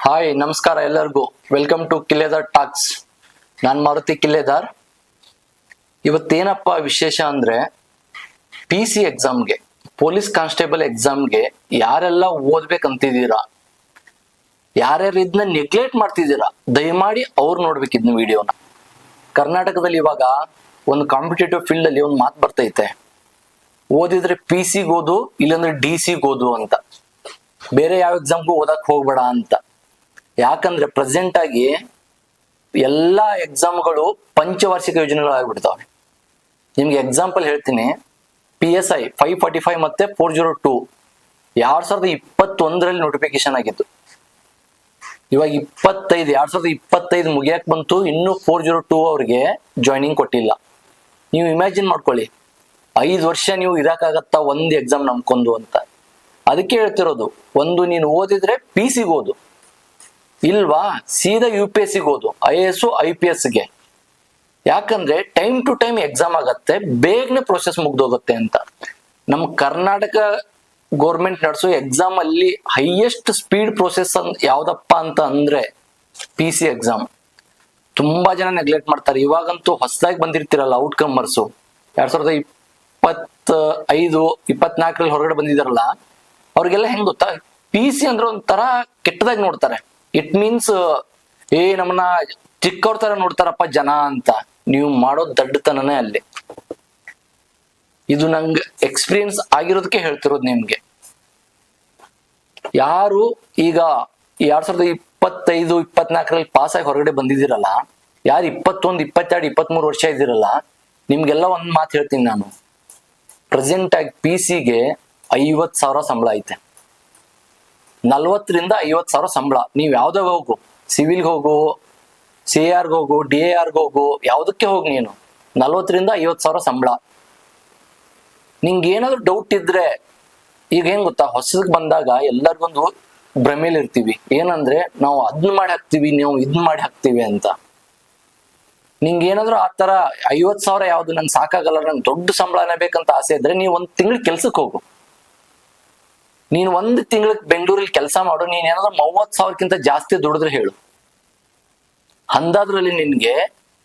Hi ನಮಸ್ಕಾರ ಎಲ್ಲರಿಗೂ. Welcome to Killedar talks. ನಾನು ಮಾರುತಿ ಕಿಲ್ಲೆದಾರ್. ಇವತ್ತೇನಪ್ಪ ವಿಶೇಷ ಅಂದ್ರೆ PC ಎಕ್ಸಾಮ್ಗೆ, ಪೊಲೀಸ್ ಕಾನ್ಸ್ಟೇಬಲ್ ಎಕ್ಸಾಮ್ಗೆ ಯಾರೆಲ್ಲ ಓದ್ಬೇಕಂತಿದ್ದೀರಾ, ಯಾರ್ಯಾರು ಇದನ್ನ ನೆಗ್ಲೆಕ್ಟ್ ಮಾಡ್ತಿದ್ದೀರಾ, ದಯಮಾಡಿ ಅವ್ರು ನೋಡ್ಬೇಕು ಇದನ್ನ ವಿಡಿಯೋನ. ಕರ್ನಾಟಕದಲ್ಲಿ ಇವಾಗ ಒಂದು ಕಾಂಪಿಟೇಟಿವ್ ಫೀಲ್ಡ್ ಅಲ್ಲಿ ಒಂದು ಮಾತು ಬರ್ತೈತೆ, ಓದಿದ್ರೆ PC ಓದು ಇಲ್ಲಾಂದ್ರೆ DC ಓದು ಅಂತ, ಬೇರೆ ಯಾವ ಎಕ್ಸಾಮ್ಗೂ ಓದಕ್ ಹೋಗ್ಬೇಡ ಅಂತ. ಯಾಕಂದ್ರೆ ಪ್ರೆಸೆಂಟ್ ಆಗಿ ಎಲ್ಲಾ ಎಕ್ಸಾಮ್ಗಳು ಪಂಚವಾರ್ಷಿಕ ಯೋಜನೆಗಳಾಗ್ಬಿಡ್ತಾವೆ. ನಿಮ್ಗೆ ಎಕ್ಸಾಂಪಲ್ ಹೇಳ್ತೀನಿ. PSI 545 ಮತ್ತೆ 402 2021ರಲ್ಲಿ ನೋಟಿಫಿಕೇಶನ್ ಆಗಿತ್ತು. ಇವಾಗ 2025 ಮುಗಿಯಕ್ ಬಂತು, ಇನ್ನು 402 ಅವ್ರಿಗೆ ಜಾಯ್ನಿಂಗ್ ಕೊಟ್ಟಿಲ್ಲ. ನೀವು ಇಮ್ಯಾಜಿನ್ ಮಾಡ್ಕೊಳ್ಳಿ, 5 ವರ್ಷ ನೀವು ಇರಕ್ಕಾಗತ್ತಾ ಒಂದು ಎಕ್ಸಾಮ್ ನಂಬ್ಕೊಂಡು ಅಂತ. ಅದಕ್ಕೆ ಹೇಳ್ತಿರೋದು, ಒಂದು ನೀನು ಓದಿದ್ರೆ PC ಓದು, ಇಲ್ವಾ ಸೀದಾ UPSC ಓದು, IAS IPS ಗೆ. ಯಾಕಂದ್ರೆ ಟೈಮ್ ಟು ಟೈಮ್ ಎಕ್ಸಾಮ್ ಆಗತ್ತೆ, ಬೇಗನೆ ಪ್ರೊಸೆಸ್ ಮುಗ್ದೋಗುತ್ತೆ ಅಂತ. ನಮ್ಮ ಕರ್ನಾಟಕ ಗೌರ್ಮೆಂಟ್ ನಡೆಸೋ ಎಕ್ಸಾಮ್ ಅಲ್ಲಿ ಹೈಯೆಸ್ಟ್ ಸ್ಪೀಡ್ ಪ್ರೊಸೆಸ್ ಯಾವ್ದಪ್ಪ ಅಂತ ಅಂದ್ರೆ PC ಎಕ್ಸಾಮ್. ತುಂಬಾ ಜನ ನೆಗ್ಲೆಕ್ಟ್ ಮಾಡ್ತಾರೆ. ಇವಾಗಂತೂ ಹೊಸದಾಗಿ ಬಂದಿರ್ತಿರಲ್ಲ ಔಟ್ಕಮರ್ಸು, 2025 24ರಲ್ಲಿ ಹೊರಗಡೆ ಬಂದಿದಾರಲ್ಲ, ಅವ್ರಿಗೆಲ್ಲ ಹೆಂಗ್ ಗೊತ್ತಾ, PC ಅಂದ್ರೆ ಒಂಥರ ಕೆಟ್ಟದಾಗಿ ನೋಡ್ತಾರೆ. ಇಟ್ ಮೀನ್ಸ್ ನಮ್ಮನ್ನ ಚಿಕ್ಕವ್ರ ತರ ನೋಡ್ತಾರಪ್ಪ ಜನ ಅಂತ. ನೀವು ಮಾಡೋ ದಡ್ಡತನನೇ ಅಲ್ಲಿ. ಇದು ನಂಗೆ ಎಕ್ಸ್ಪೀರಿಯನ್ಸ್ ಆಗಿರೋದಕ್ಕೆ ಹೇಳ್ತಿರೋದು ನಿಮ್ಗೆ. ಯಾರು ಈಗ 2025 24ರಲ್ಲಿ ಪಾಸ್ ಆಗಿ ಹೊರಗಡೆ ಬಂದಿದ್ದೀರಲ್ಲ, ಯಾರು 21 22 23 ವರ್ಷ ಇದ್ದೀರಲ್ಲ, ನಿಮ್ಗೆಲ್ಲ ಒಂದ್ ಮಾತು ಹೇಳ್ತೀನಿ ನಾನು. ಪ್ರೆಸೆಂಟ್ ಆಗಿ PC-ಗೆ 50,000 ಸಂಬಳ ಐತೆ. 40ರಿಂದ 50,000 ಸಂಬಳ. ನೀವ್ ಯಾವ್ದಾಗ ಹೋಗು, ಸಿವಿಲ್ಗೆ ಹೋಗು, CAR ಹೋಗು, DAR ಹೋಗು, ಯಾವ್ದಕ್ಕೆ ಹೋಗಿ ನೀನು, 40ರಿಂದ 50,000 ಸಂಬಳ. ನಿಂಗೆ ಏನಾದ್ರು ಡೌಟ್ ಇದ್ರೆ, ಈಗ ಹೆಂಗ್ ಗೊತ್ತಾ, ಹೊಸದಕ್ಕೆ ಬಂದಾಗ ಎಲ್ಲರಿಗೊಂದು ಭ್ರಮೇಲಿ ಇರ್ತೀವಿ. ಏನಂದ್ರೆ ನಾವು ಅದನ್ನ ಮಾಡಿ ಹಾಕ್ತಿವಿ, ನಾವು ಇದನ್ನ ಮಾಡಿ ಹಾಕ್ತಿವಿ ಅಂತ. ನಿಂಗೆ ಏನಾದ್ರು ಆ ತರ 50,000 ಯಾವ್ದು ನಂಗೆ ಸಾಕಾಗಲ್ಲ, ನಂಗೆ ದೊಡ್ಡ ಸಂಬಳನೇ ಬೇಕಂತ ಆಸೆ ಇದ್ರೆ ನೀವ್ ಒಂದ್ ತಿಂಗಳು ಕೆಲ್ಸಕ್ಕೆ ಹೋಗು. ನೀನ್ ಒಂದ್ ತಿಂಗಳಿಗೆ ಬೆಂಗಳೂರಲ್ಲಿ ಕೆಲಸ ಮಾಡು, ನೀನ್ ಏನಾದ್ರು 30,000ಕ್ಕಿಂತ ಜಾಸ್ತಿ ದುಡಿದ್ರೆ ಹೇಳು. ಅಂದಾದ್ರಲ್ಲಿ ನಿನ್ಗೆ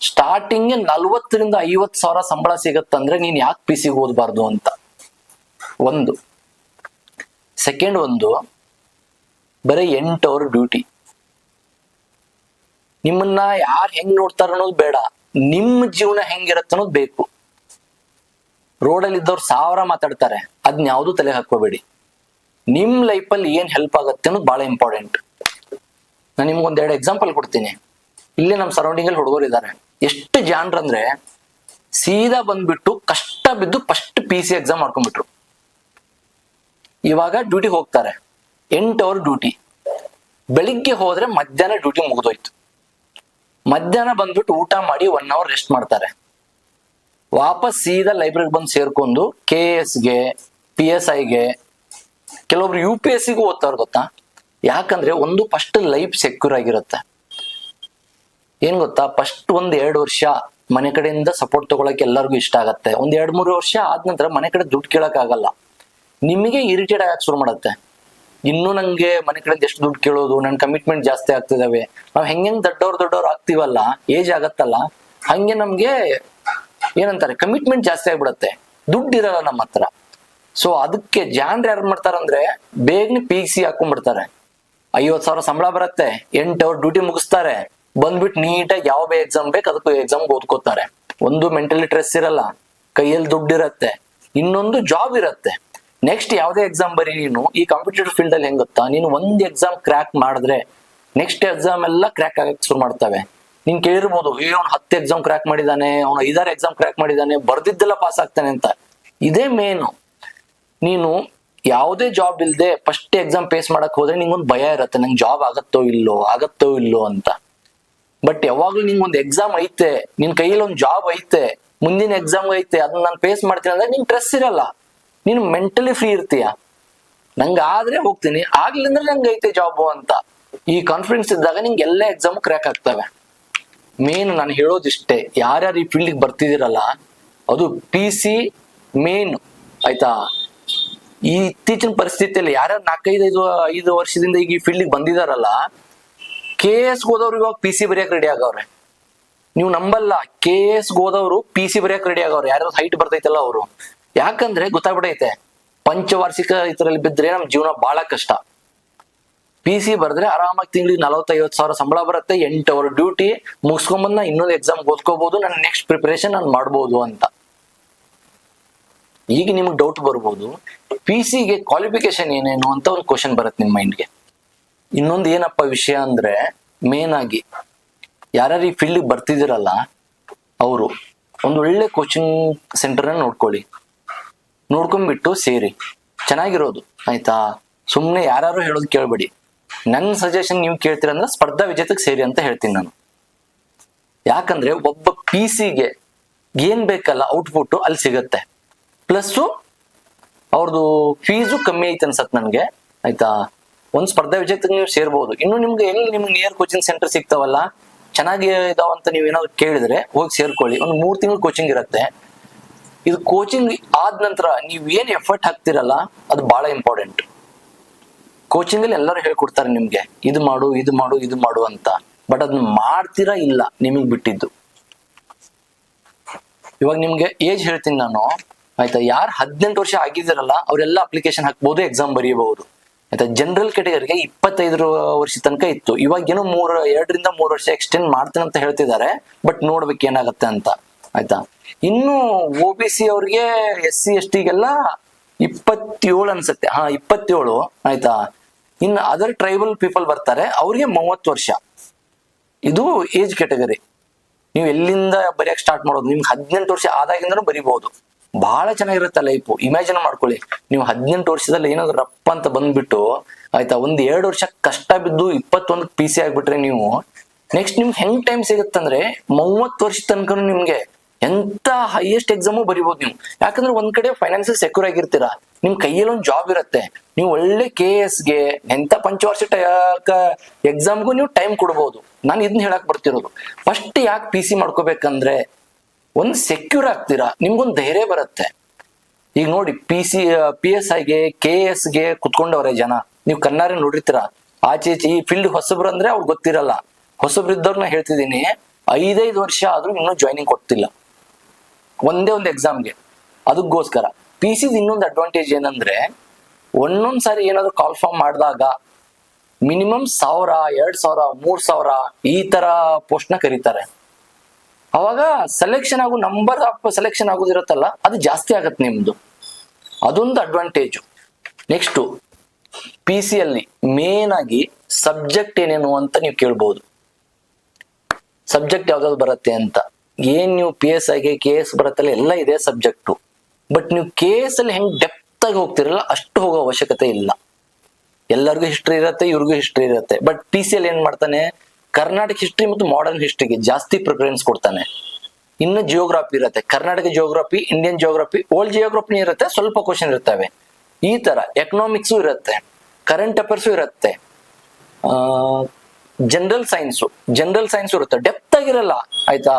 ಸ್ಟಾರ್ಟಿಂಗ್ 40ರಿಂದ 50,000 ಸಂಬಳ ಸಿಗತ್ತಂದ್ರೆ ನೀನ್ ಯಾಕೆ PC ಓದಬಾರ್ದು ಅಂತ ಒಂದು. ಸೆಕೆಂಡ್ ಒಂದು, ಬರೀ 8 ಅವರ್ ಡ್ಯೂಟಿ. ನಿಮ್ಮನ್ನ ಯಾರು ಹೆಂಗ್ ನೋಡ್ತಾರ ಅನ್ನೋದು ಬೇಡ, ನಿಮ್ಮ ಜೀವನ ಹೆಂಗಿರತ್ತ ಅನ್ನೋದು ಬೇಕು. ರೋಡಲ್ಲಿ ಇದ್ದವ್ರು 1000 ಮಾತಾಡ್ತಾರೆ, ಅದ್ನ ಯಾವ್ದು ತಲೆ ಹಾಕೋಬೇಡಿ. ನಿಮ್ ಲೈಫಲ್ಲಿ ಏನ್ ಹೆಲ್ಪ್ ಆಗತ್ತೆ ಅನ್ನೋದು ಬಹಳ ಇಂಪಾರ್ಟೆಂಟ್. ನಾನು ನಿಮ್ಗೊಂದ್ 2 ಎಕ್ಸಾಂಪಲ್ ಕೊಡ್ತೀನಿ. ಇಲ್ಲಿ ನಮ್ಮ ಸರೌಂಡಿಂಗ್ ಅಲ್ಲಿ ಹುಡುಗರು ಇದ್ದಾರೆ. ಎಷ್ಟು ಜಾನ್ರಂದ್ರೆ ಸೀದಾ ಬಂದ್ಬಿಟ್ಟು ಕಷ್ಟ ಬಿದ್ದು ಫಸ್ಟ್ PC ಎಕ್ಸಾಮ್ ಮಾಡ್ಕೊಂಡ್ಬಿಟ್ರು. ಇವಾಗ ಡ್ಯೂಟಿ ಹೋಗ್ತಾರೆ, 8 ಅವರ್ ಡ್ಯೂಟಿ. ಬೆಳಿಗ್ಗೆ ಹೋದ್ರೆ ಮಧ್ಯಾಹ್ನ ಡ್ಯೂಟಿ ಮುಗಿದೋಯ್ತು. ಮಧ್ಯಾಹ್ನ ಬಂದ್ಬಿಟ್ಟು ಊಟ ಮಾಡಿ 1 ಅವರ್ ರೆಸ್ಟ್ ಮಾಡ್ತಾರೆ. ವಾಪಸ್ ಸೀದಾ ಲೈಬ್ರರಿಗೆ ಬಂದು ಸೇರ್ಕೊಂಡು KSಗೆ, PSIಗೆ, ಕೆಲವೊಬ್ರು UPSCಗೂ ಓದ್ತಾರ ಗೊತ್ತಾ. ಯಾಕಂದ್ರೆ ಒಂದು ಫಸ್ಟ್ ಲೈಫ್ ಸೆಕ್ಯೂರ್ ಆಗಿರುತ್ತೆ. ಏನ್ ಗೊತ್ತಾ, ಫಸ್ಟ್ 1-2 ವರ್ಷ ಮನೆ ಕಡೆಯಿಂದ ಸಪೋರ್ಟ್ ತಗೊಳಕ್ ಎಲ್ಲರಿಗೂ ಇಷ್ಟ ಆಗತ್ತೆ. 1-2-3 ವರ್ಷ ಆದ ನಂತರ ಮನೆ ಕಡೆ ದುಡ್ಡು ಕೇಳಕ್ ಆಗಲ್ಲ, ನಿಮಗೆ ಇರಿಟೇಟ್ ಆಗಕ್ ಶುರು ಮಾಡತ್ತೆ. ಇನ್ನು ನಂಗೆ ಮನೆ ಕಡೆಯಿಂದ ಎಷ್ಟು ದುಡ್ಡು ಕೇಳೋದು, ನನ್ ಕಮಿಟ್ಮೆಂಟ್ ಜಾಸ್ತಿ ಆಗ್ತಿದಾವೆ. ನಾವ್ ಹೆಂಗ್ ದೊಡ್ಡವ್ರು ಆಗ್ತೀವಲ್ಲ, ಏಜ್ ಆಗತ್ತಲ್ಲ, ಹಂಗೆ ನಮ್ಗೆ ಏನಂತಾರೆ, ಕಮಿಟ್ಮೆಂಟ್ ಜಾಸ್ತಿ ಆಗ್ಬಿಡತ್ತೆ, ದುಡ್ಡು ಇರಲ್ಲ ನಮ್ಮ ಹತ್ರ. ಸೊ ಅದಕ್ಕೆ ಜಾನ್ರು ಯಾರು ಮಾಡ್ತಾರಂದ್ರೆ ಬೇಗನೆ PC ಹಾಕೊಂಡ್ಬಿಡ್ತಾರೆ. 50,000 ಸಂಬಳ ಬರುತ್ತೆ, 8 ಅವರ್ ಡ್ಯೂಟಿ ಮುಗಿಸ್ತಾರೆ, ಬಂದ್ಬಿಟ್ಟು ನೀಟಾಗಿ ಯಾವ ಎಕ್ಸಾಮ್ ಬೇಕು ಅದಕ್ಕೆ ಎಕ್ಸಾಮ್ ಓದ್ಕೋತಾರೆ. ಒಂದು ಮೆಂಟಲಿ ಸ್ಟ್ರೆಸ್ ಇರಲ್ಲ, ಕೈಯಲ್ಲಿ ದುಡ್ಡು ಇರತ್ತೆ, ಇನ್ನೊಂದು ಜಾಬ್ ಇರತ್ತೆ. ನೆಕ್ಸ್ಟ್ ಯಾವ್ದೇ ಎಕ್ಸಾಮ್ ಬರೀ ನೀನು ಈ ಕಾಂಪಿಟೇಟಿವ್ ಫೀಲ್ಡ್ ಅಲ್ಲಿ ಹೆಂಗ್ ಗೊತ್ತಾ, ನೀನು ಒಂದ್ ಎಕ್ಸಾಮ್ ಕ್ರ್ಯಾಕ್ ಮಾಡಿದ್ರೆ ನೆಕ್ಸ್ಟ್ ಎಕ್ಸಾಮ್ ಎಲ್ಲ ಕ್ರ್ಯಾಕ್ ಆಗಕ್ಕೆ ಶುರು ಮಾಡ್ತವೆ. ನೀನ್ ಕೇಳಿರ್ಬೋದು, ಅವ್ನು 10 ಎಕ್ಸಾಮ್ ಕ್ರ್ಯಾಕ್ ಮಾಡಿದಾನೆ, ಅವ್ನು 5-6 ಎಕ್ಸಾಮ್ ಕ್ರ್ಯಾಕ್ ಮಾಡಿದಾನೆ, ಬರ್ದಿದ್ದೆಲ್ಲ ಪಾಸ್ ಆಗ್ತಾನೆ ಅಂತ. ಇದೇ ಮೇನು. ನೀನು ಯಾವುದೇ ಜಾಬ್ ಇಲ್ದೆ ಫಸ್ಟ್ ಎಕ್ಸಾಮ್ ಫೇಸ್ ಮಾಡಕ್ ಹೋದ್ರೆ ನಿಂಗೊಂದು ಭಯ ಇರತ್ತೆ, ನಂಗೆ ಜಾಬ್ ಆಗತ್ತೋ ಇಲ್ಲೋ ಅಂತ. ಬಟ್ ಯಾವಾಗ್ಲೂ ನಿಂಗೊಂದು ಎಕ್ಸಾಮ್ ಐತೆ, ನಿನ್ ಕೈಯಲ್ಲಿ ಒಂದು ಜಾಬ್ ಐತೆ, ಮುಂದಿನ ಎಕ್ಸಾಮ್ ಐತೆ, ಅದನ್ನ ನಾನು ಫೇಸ್ ಮಾಡ್ತೀನಿ ಅಂದ್ರೆ ನಿನ್ ಸ್ಟ್ರೆಸ್ ಇರಲ್ಲ, ನೀನು ಮೆಂಟಲಿ ಫ್ರೀ ಇರ್ತೀಯ. ನಂಗೆ ಆದ್ರೆ ಹೋಗ್ತೀನಿ, ಆಗ್ಲಿಲ್ಲ ಅಂದ್ರೆ ನಂಗೆ ಐತೆ ಜಾಬು ಅಂತ ಈ ಕಾನ್ಫಿಡೆನ್ಸ್ ಇದ್ದಾಗ ನಿಂಗೆ ಎಲ್ಲ ಎಕ್ಸಾಮ್ ಕ್ರ್ಯಾಕ್ ಆಗ್ತವೆ. ಮೇನ್ ನಾನು ಹೇಳೋದಿಷ್ಟೇ, ಯಾರ್ಯಾರು ಈ ಫೀಲ್ಡ್ಗೆ ಬರ್ತಿದಿರಲ್ಲ, ಅದು PC ಮೇನ್ ಆಯ್ತಾ. ಈ ಇತ್ತೀಚಿನ ಪರಿಸ್ಥಿತಿಯಲ್ಲಿ ಯಾರ್ಯಾರು 4-5 ವರ್ಷದಿಂದ ಈಗ ಈ ಫೀಲ್ಡ್ ಬಂದಿದಾರಲ್ಲ, ಕೆ ಎಸ್ ಹೋದವ್ರು ಇವಾಗ ಪಿ ಸಿ ಬರೆಯಕ್ ರೆಡಿ ಆಗವ್ರೆ. ನೀವು ನಂಬಲ್ಲ, ಕೆ ಎಸ್ ಹೋದವ್ರು ಪಿ ಸಿ ಬರೆಯಕ್ ರೆಡಿ ಆಗವ್ರೆ. ಯಾರು ಹೈಟ್ ಬರ್ತೈತಲ್ಲ ಅವರು. ಯಾಕಂದ್ರೆ ಗೊತ್ತಾಗ್ಬಿಟ್ಟೈತೆ, ಪಂಚವಾರ್ಷಿಕ ಇದ್ರಲ್ಲಿ ಬಿದ್ರೆ ನಮ್ ಜೀವನ ಬಹಳ ಕಷ್ಟ. ಪಿ ಸಿ ಬರೆದ್ರೆ ಆರಾಮಾಗಿ ತಿಂಗಳಿಗೆ 40-50 ಸಾವಿರ ಸಂಬಳ ಬರುತ್ತೆ, 8 ಅವರ್ ಡ್ಯೂಟಿ ಮುಗಿಸ್ಕೊಂಬಂದ್ ನಾ ಇನ್ನೊಂದು ಎಕ್ಸಾಮ್ ಓದ್ಕೋಬಹುದು, ನನ್ನ ನೆಕ್ಸ್ಟ್ ಪ್ರಿಪರೇಷನ್ ನಾನು ಮಾಡ್ಬೋದು ಅಂತ. ಈಗ ನಿಮ್ಗೆ ಡೌಟ್ ಬರ್ಬೋದು, ಪಿ ಸಿಗೆ ಕ್ವಾಲಿಫಿಕೇಶನ್ ಏನೇನು ಅಂತ ಒಂದು ಕ್ವಶನ್ ಬರುತ್ತೆ ನಿಮ್ ಮೈಂಡ್ಗೆ. ಇನ್ನೊಂದು ಏನಪ್ಪ ವಿಷಯ ಅಂದ್ರೆ, ಮೇನ್ ಆಗಿ ಯಾರ್ಯಾರು ಈ ಫೀಲ್ಡ್ ಬರ್ತಿದಿರಲ್ಲ ಅವರು ಒಂದು ಒಳ್ಳೆ ಕೋಚಿಂಗ್ ಸೆಂಟರ್ನ ನೋಡ್ಕೊಳ್ಳಿ, ನೋಡ್ಕೊಂಡ್ಬಿಟ್ಟು ಸೇರಿ, ಚೆನ್ನಾಗಿರೋದು ಆಯ್ತಾ. ಸುಮ್ನೆ ಯಾರು ಹೇಳೋದು ಕೇಳ್ಬೇಡಿ. ನನ್ನ ಸಜೆಷನ್ ನೀವು ಕೇಳ್ತೀರ ಅಂದ್ರೆ ಸ್ಪರ್ಧಾ ವಿಜೇತಕ್ಕೆ ಸೇರಿ ಅಂತ ಹೇಳ್ತೀನಿ ನಾನು. ಯಾಕಂದ್ರೆ ಒಬ್ಬ ಪಿ ಸಿಗೆ ಏನ್ ಬೇಕಲ್ಲ ಔಟ್ಪುಟ್ ಅಲ್ಲಿ ಸಿಗತ್ತೆ, ಪ್ಲಸ್ ಅವ್ರದ್ದು ಫೀಸು ಕಮ್ಮಿ ಐತೆ ಅನ್ಸತ್ ನನ್ಗೆ ಆಯ್ತಾ. ಒಂದ್ ಸ್ಪರ್ಧಾ ವಿಜೇತಕ್ಕೆ ನೀವು ಸೇರ್ಬೋದು. ಇನ್ನು ನಿಮ್ಗೆ ನಿಮ್ಗೆ ನಿಯರ್ ಕೋಚಿಂಗ್ ಸೆಂಟರ್ ಸಿಗ್ತಾವಲ್ಲ, ಚೆನ್ನಾಗಿ ಇದಾವಂತ ನೀವ್ ಏನಾದ್ರು ಕೇಳಿದ್ರೆ ಹೋಗಿ ಸೇರ್ಕೊಳ್ಳಿ. ಒಂದು 3 ತಿಂಗಳು ಕೋಚಿಂಗ್ ಇರತ್ತೆ. ಇದು ಕೋಚಿಂಗ್ ಆದ ನಂತರ ನೀವ್ ಏನ್ ಎಫರ್ಟ್ ಹಾಕ್ತಿರಲ್ಲ ಅದು ಬಹಳ ಇಂಪಾರ್ಟೆಂಟ್. ಕೋಚಿಂಗ್ ಅಲ್ಲಿ ಎಲ್ಲರೂ ಹೇಳ್ಕೊಡ್ತಾರೆ ನಿಮ್ಗೆ, ಇದು ಮಾಡು ಇದು ಮಾಡು ಇದು ಮಾಡು ಅಂತ. ಬಟ್ ಅದನ್ನ ಮಾಡ್ತೀರಾ ಇಲ್ಲ ನಿಮಗ್ ಬಿಟ್ಟಿದ್ದು. ಇವಾಗ ನಿಮ್ಗೆ ಏಜ್ ಹೇಳ್ತೀನಿ ನಾನು ಆಯ್ತಾ. ಯಾರು 18 ವರ್ಷ ಆಗಿದಿರಲ್ಲ ಅವರೆಲ್ಲ ಅಪ್ಲಿಕೇಶನ್ ಹಾಕ್ಬಹುದು, ಎಕ್ಸಾಮ್ ಬರೀಬಹುದು ಆಯ್ತಾ. ಜನರಲ್ ಕ್ಯಾಟಗರಿಗೆ 25 ವರ್ಷ ತನಕ ಇತ್ತು. ಇವಾಗ ಏನೋ 2 ರಿಂದ 3 ವರ್ಷ ಎಕ್ಸ್ಟೆಂಡ್ ಮಾಡ್ತೇನೆ ಅಂತ ಹೇಳ್ತಿದ್ದಾರೆ. ಬಟ್ ನೋಡ್ಬೇಕು ಏನಾಗತ್ತೆ ಅಂತ ಆಯ್ತಾ. ಇನ್ನು ಒ ಬಿ ಸಿ ಅವ್ರಿಗೆ SC ST ಗೆಲ್ಲ 27 ಅನ್ಸುತ್ತೆ, 27 ಆಯ್ತಾ. ಇನ್ನು ಅದರ್ ಟ್ರೈಬಲ್ ಪೀಪಲ್ ಬರ್ತಾರೆ, ಅವ್ರಿಗೆ 30 ವರ್ಷ. ಇದು ಏಜ್ ಕ್ಯಾಟಗರಿ. ನೀವು ಎಲ್ಲಿಂದ ಬರೆಯಕ್ ಸ್ಟಾರ್ಟ್ ಮಾಡೋದು, ನಿಮ್ಗೆ 18 ವರ್ಷ ಆದಾಗಿಂದನೂ ಬರಿಬಹುದು. ಬಹಳ ಚೆನ್ನಾಗಿರುತ್ತೆ ಲೈಫ್. ಇಮ್ಯಾಜಿನ್ ಮಾಡ್ಕೊಳ್ಳಿ, ನೀವು 18 ವರ್ಷದಲ್ಲಿ ಏನಾದ್ರು ರಪ್ಪ ಅಂತ ಬಂದ್ಬಿಟ್ಟು ಆಯ್ತಾ, 1-2 ವರ್ಷ ಕಷ್ಟ ಬಿದ್ದು 21 ಪಿ ಸಿ ಆಗ್ಬಿಟ್ರೆ ನೀವು ನೆಕ್ಸ್ಟ್ ನಿಮ್ಗೆ ಹೆಂಗ್ ಟೈಮ್ ಸಿಗುತ್ತಂದ್ರೆ 30 ವರ್ಷ ತನಕ ನಿಮ್ಗೆ ಎಂತ ಹೈಯೆಸ್ಟ್ ಎಕ್ಸಾಮು ಬರಿಬಹುದು ನೀವು. ಯಾಕಂದ್ರೆ ಒಂದ್ ಕಡೆ ಫೈನಾನ್ಸಿಯಲ್ ಸೆಕ್ಯೂರ್ ಆಗಿರ್ತೀರಾ, ನಿಮ್ ಕೈಯಲ್ಲಿ ಒಂದು ಜಾಬ್ ಇರುತ್ತೆ, ನೀವು ಒಳ್ಳೆ KS ಗೆ ಎಂತ ಪಂಚವಾರ್ಷಿಕ ಎಕ್ಸಾಮ್ಗೂ ನೀವು ಟೈಮ್ ಕೊಡ್ಬೋದು. ನಾನು ಇದನ್ನ ಹೇಳಕ್ ಬರ್ತಿರೋದು. ಫಸ್ಟ್ ಯಾಕೆ ಪಿ ಸಿ ಮಾಡ್ಕೋಬೇಕಂದ್ರೆ ಒಂದ್ ಸೆಕ್ಯೂರ್ ಆಗ್ತೀರಾ, ನಿಮ್ಗೊಂದು ಧೈರ್ಯ ಬರುತ್ತೆ. ಈಗ ನೋಡಿ PSI ಗೆ KS ಗೆ ಕುತ್ಕೊಂಡವ್ರೆ ಜನ, ನೀವು ಕಣ್ಣಾರೆ ನೋಡಿರ್ತೀರಾ. ಆಚೆ ಈ ಫೀಲ್ಡ್ ಹೊಸಬ್ರು ಅಂದ್ರೆ ಅವ್ರಿಗೆ ಗೊತ್ತಿರಲ್ಲ. ಹೊಸಬ್ರು ಇದ್ದವ್ರನ್ನ ಹೇಳ್ತಿದ್ದೀನಿ, 5 ವರ್ಷ ಆದ್ರೂ ಇನ್ನೂ ಜಾಯ್ನಿಂಗ್ ಕೊಡ್ತಿಲ್ಲ ಒಂದೇ ಒಂದು ಎಕ್ಸಾಮ್ಗೆ. ಅದಕ್ಕೋಸ್ಕರ ಪಿ ಸಿ ಇನ್ನೊಂದು ಅಡ್ವಾಂಟೇಜ್ ಏನಂದ್ರೆ, ಒಂದೊಂದ್ ಸಾರಿ ಏನಾದ್ರು ಕಾಲ್ ಫಾರ್ಮ್ ಮಾಡಿದಾಗ ಮಿನಿಮಮ್ 1000, 2000, 3000 ಈ ತರ ಪೋಸ್ಟ್ ನ ಕರೀತಾರೆ. ಅವಾಗ ಸೆಲೆಕ್ಷನ್ ಆಗೋ ನಂಬರ್ ಆಫ್ ಸೆಲೆಕ್ಷನ್ ಆಗೋದಿರತ್ತಲ್ಲ, ಅದು ಜಾಸ್ತಿ ಆಗತ್ತೆ ನಿಮ್ದು. ಅದೊಂದು ಅಡ್ವಾಂಟೇಜ್. ನೆಕ್ಸ್ಟ್ ಪಿ ಸಿ ಅಲ್ಲಿ ಮೇನ್ ಆಗಿ ಸಬ್ಜೆಕ್ಟ್ ಏನೇನು ಅಂತ ನೀವು ಕೇಳ್ಬಹುದು. ಸಬ್ಜೆಕ್ಟ್ ಯಾವ್ದಾದ್ರು ಬರುತ್ತೆ ಅಂತ. ಏನ್ ನೀವು PSI ಗೆ KS ಬರುತ್ತಲ್ಲ ಎಲ್ಲ ಇದೆ ಸಬ್ಜೆಕ್ಟು. ಬಟ್ ನೀವು KS ಅಲ್ಲಿ ಹೆಂಗ್ ಡೆಪ್ತ್ ಆಗಿ ಹೋಗ್ತಿರಲ್ಲ ಅಷ್ಟು ಹೋಗೋ ಅವಶ್ಯಕತೆ ಇಲ್ಲ. ಎಲ್ಲರಿಗೂ ಹಿಸ್ಟ್ರಿ ಇರುತ್ತೆ, ಇವ್ರಿಗೂ ಹಿಸ್ಟ್ರಿ ಇರುತ್ತೆ. ಬಟ್ ಪಿ ಸಿ ಅಲ್ಲಿ ಏನ್ ಮಾಡ್ತಾನೆ, ಕರ್ನಾಟಕ ಹಿಸ್ಟ್ರಿ ಮತ್ತು ಮಾಡರ್ನ್ ಹಿಸ್ಟ್ರಿಗೆ ಜಾಸ್ತಿ ಪ್ರಿಫರೆನ್ಸ್ ಕೊಡ್ತಾನೆ. ಇನ್ನು ಜಿಯೋಗ್ರಫಿ ಇರುತ್ತೆ, Karnataka geography, Indian geography, old geography ಇರುತ್ತೆ, ಸ್ವಲ್ಪ ಕ್ವಶನ್ ಇರ್ತವೆ. ಈ ತರ ಎಕನಾಮಿಕ್ಸು ಇರುತ್ತೆ, ಕರೆಂಟ್ ಅಫೇರ್ಸು ಇರುತ್ತೆ, ಜನರಲ್ ಸೈನ್ಸ್ ಇರುತ್ತೆ. ಡೆಪ್ತ್ ಆಗಿರಲ್ಲ ಆಯ್ತಾ,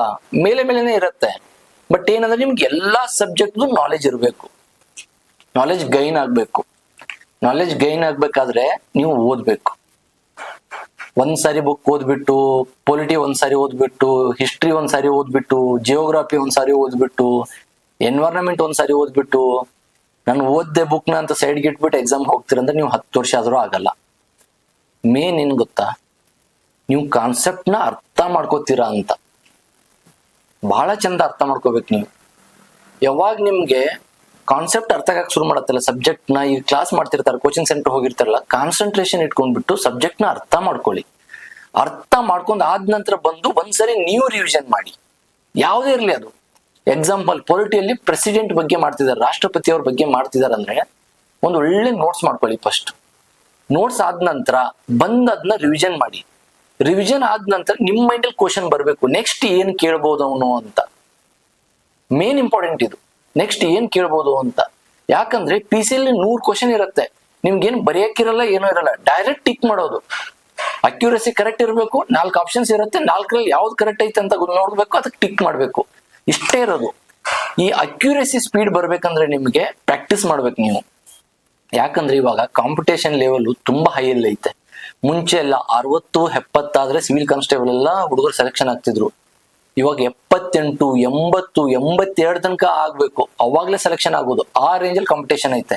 ಮೇಲೆನೆ ಇರುತ್ತೆ. ಬಟ್ ಏನಂದ್ರೆ ನಿಮ್ಗೆ ಎಲ್ಲಾ ಸಬ್ಜೆಕ್ಟ್ ನಾಲೆಜ್ ಇರಬೇಕು, ನಾಲೆಜ್ ಗೈನ್ ಆಗ್ಬೇಕು. ನಾಲೆಜ್ ಗೈನ್ ಆಗ್ಬೇಕಾದ್ರೆ ನೀವು ಓದ್ಬೇಕು. ಒಂದ್ಸಾರಿ ಬುಕ್ ಓದ್ಬಿಟ್ಟು, ಪೊಲಿಟಿ ಒಂದ್ಸಾರಿ ಓದ್ಬಿಟ್ಟು, ಹಿಸ್ಟ್ರಿ ಒಂದ್ಸಾರಿ ಓದ್ಬಿಟ್ಟು, ಜಿಯೋಗ್ರಫಿ ಒಂದ್ಸಾರಿ ಓದ್ಬಿಟ್ಟು, ಎನ್ವೈರನ್ಮೆಂಟ್ ಒಂದ್ಸಾರಿ ಓದ್ಬಿಟ್ಟು, ನಾನು ಓದ್ದೆ ಬುಕ್ನ ಅಂತ ಸೈಡ್ಗೆ ಇಟ್ಬಿಟ್ಟು ಎಕ್ಸಾಮ್ ಹೋಗ್ತೀರಂದ್ರೆ ನೀವು 10 ವರ್ಷ ಆದ್ರೂ ಆಗಲ್ಲ. ಮೇನ್ ಏನ್ ಗೊತ್ತಾ, ನೀವು ಕಾನ್ಸೆಪ್ಟ್ ನ ಅರ್ಥ ಮಾಡ್ಕೋತೀರಾ ಅಂತ. ಬಹಳ ಚಂದ ಅರ್ಥ ಮಾಡ್ಕೋಬೇಕು ನೀವು. ಯಾವಾಗ ನಿಮ್ಗೆ ಕಾನ್ಸೆಪ್ಟ್ ಅರ್ಥ ಆಗಕ್ಕೆ ಶುರು ಮಾಡತ್ತಲ್ಲ, ಸಬ್ಜೆಕ್ಟ್ ನ ಈ ಕ್ಲಾಸ್ ಮಾಡ್ತಿರ್ತಾರೆ, ಕೋಚಿಂಗ್ ಸೆಂಟರ್ ಹೋಗಿರ್ತಾರಲ್ಲ, ಕಾನ್ಸಂಟ್ರೇಷನ್ ಇಟ್ಕೊಂಡ್ಬಿಟ್ಟು ಸಬ್ಜೆಕ್ಟ್ ನ ಅರ್ಥ ಮಾಡ್ಕೊಳ್ಳಿ. ಅರ್ಥ ಮಾಡ್ಕೊಂಡ್ ಆದ ನಂತರ ಬಂದು ಒಂದ್ಸರಿ ನೀವು ರಿವಿಷನ್ ಮಾಡಿ. ಯಾವುದೇ ಇರ್ಲಿ ಅದು. ಎಕ್ಸಾಂಪಲ್ ಪೊಲಿಟಿಯಲ್ಲಿ ಪ್ರೆಸಿಡೆಂಟ್ ಬಗ್ಗೆ ಮಾಡ್ತಿದ್ದಾರೆ, ರಾಷ್ಟ್ರಪತಿ ಅವ್ರ ಬಗ್ಗೆ ಮಾಡ್ತಿದಾರೆ ಅಂದ್ರೆ ಒಂದು ಒಳ್ಳೆ ನೋಟ್ಸ್ ಮಾಡ್ಕೊಳ್ಳಿ. ಫಸ್ಟ್ ನೋಟ್ಸ್ ಆದ ನಂತರ ಅದನ್ನ ರಿವಿಷನ್ ಮಾಡಿ. ರಿವಿಷನ್ ಆದ ನಂತರ ನಿಮ್ ಮೈಂಡ್ ಅಲ್ಲಿ ಕ್ವಶನ್ ಬರ್ಬೇಕು, ನೆಕ್ಸ್ಟ್ ಏನ್ ಕೇಳ್ಬೋದು ಅವನು ಅಂತ. ಮೇನ್ ಇಂಪಾರ್ಟೆಂಟ್ ಇದು, ನೆಕ್ಸ್ಟ್ ಏನ್ ಕೇಳ್ಬೋದು ಅಂತ. ಯಾಕಂದ್ರೆ ಪಿ ಸಿ ಅಲ್ಲಿ 100 ಕ್ವಶನ್ ಇರುತ್ತೆ, ನಿಮ್ಗೇನ್ ಬರೆಯಕ್ಕಿರಲ್ಲ, ಏನೂ ಇರಲ್ಲ, ಡೈರೆಕ್ಟ್ ಟಿಕ್ ಮಾಡೋದು. ಅಕ್ಯುರಸಿ ಕರೆಕ್ಟ್ ಇರಬೇಕು, 4 ಆಪ್ಷನ್ಸ್ ಇರುತ್ತೆ, 4ರಲ್ಲಿ ಯಾವ್ದು ಕರೆಕ್ಟ್ ಐತೆ ಅಂತ ನೋಡ್ಬೇಕು, ಅದಕ್ಕೆ ಟಿಕ್ ಮಾಡ್ಬೇಕು. ಇಷ್ಟೇ ಇರೋದು. ಈ ಅಕ್ಯುರಸಿ ಸ್ಪೀಡ್ ಬರ್ಬೇಕಂದ್ರೆ ನಿಮ್ಗೆ ಪ್ರಾಕ್ಟೀಸ್ ಮಾಡ್ಬೇಕು ನೀವು. ಯಾಕಂದ್ರೆ ಇವಾಗ ಕಾಂಪಿಟೇಷನ್ ಲೆವೆಲ್ ತುಂಬಾ ಹೈ ಅಲ್ಲಿ ಐತೆ. ಮುಂಚೆ ಎಲ್ಲ 60-70 ಸಿವಿಲ್ ಕಾನ್ಸ್ಟೇಬಲ್ ಎಲ್ಲ ಹುಡುಗರು ಸೆಲೆಕ್ಷನ್ ಆಗ್ತಿದ್ರು. ಇವಾಗ 78, 80, 82 ತನಕ ಆಗ್ಬೇಕು, ಅವಾಗ್ಲೇ ಸೆಲೆಕ್ಷನ್ ಆಗೋದು. ಆ ರೇಂಜಲ್ಲಿ ಕಾಂಪಿಟೇಷನ್ ಐತೆ.